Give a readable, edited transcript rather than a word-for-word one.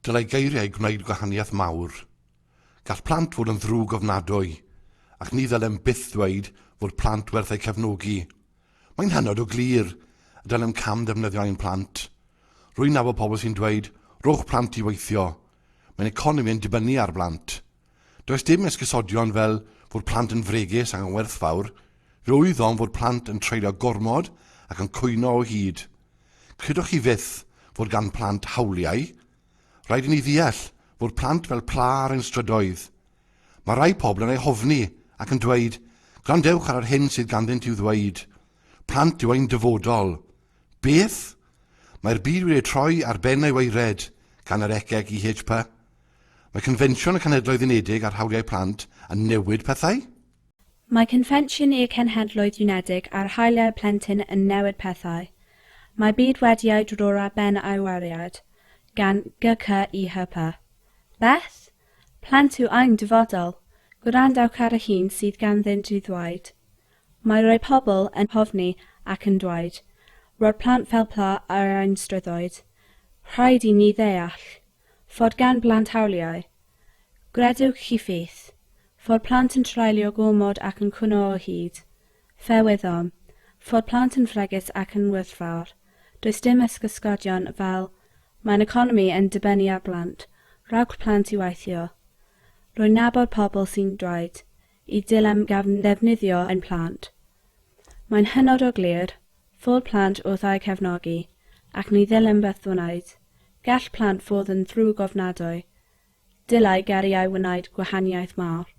Dylai geiriau gwneud gwahaniaeth mawr. Gall plant fod yn ddrwg ofnadwy, ac ni ddylem byth ddweud fod plant werth eu cefnogi. Mae'n hynod o glir, y dylem cam defnyddio ein plant. Rwy'n nabod pobl sy'n dweud, rhowch plant i weithio. Mae'n economi yn dibynnu ar blant. Does dim esgusodion fel fod plant yn fregus ac yn werthfawr. Fe wyddom fod plant yn treulio gormod ac yn cwyno o hyd. Credwch chi fyth fod gan plant hawliau? Rhaid i ni ddeall fod plant fel pla ar ein strydoedd. Mae rai pobl yn ei hofni ac yn dweud, gwrandewch ar yr hyn sydd ganddynt i'w ddweud. Plant yw ein dyfodol. Beth? Mae'r byd wedi troi ar ben ei weired gan yr eceg i HP. Mae Confensiwn y Cenhedloedd Unedig ar hawliau plant yn newid pethau? Mae Confensiwn i'r Cenhedloedd Unedig ar hawliau plentyn yn newid pethau. Mae byd wedi ei dro ar ben ei wariad, gan GCIHP. Beth? Plant yw ein dyfodol. Gwrandewch ar y hyn sydd ganddynt i'w ddweud. Mae rhai pobl yn hofni ac yn dweud, roedd plant fel pla ar ein strydoedd. Rhaid i ni ddeall. Fod gan blant hawliau. Gredwch chi ffith. Fod plant yn treulio gormod ac yn cwyno o hyd. Fe wyddom. Fod plant yn fregus ac yn werthfawr. Does dim esgusgodion fel mae'n economi yn dibynnu ar blant. Rhowch plant i weithio. Rwy'n nabod pobl sy'n dweud i dilem ddefnyddio ein plant. Mae'n hynod o glir fod plant wrth eu cefnogi ac ni ddilem beth wneud. Gall plant fod yn ddrwg ofnadwy. Dylai geriau wneud gwahaniaeth mawr.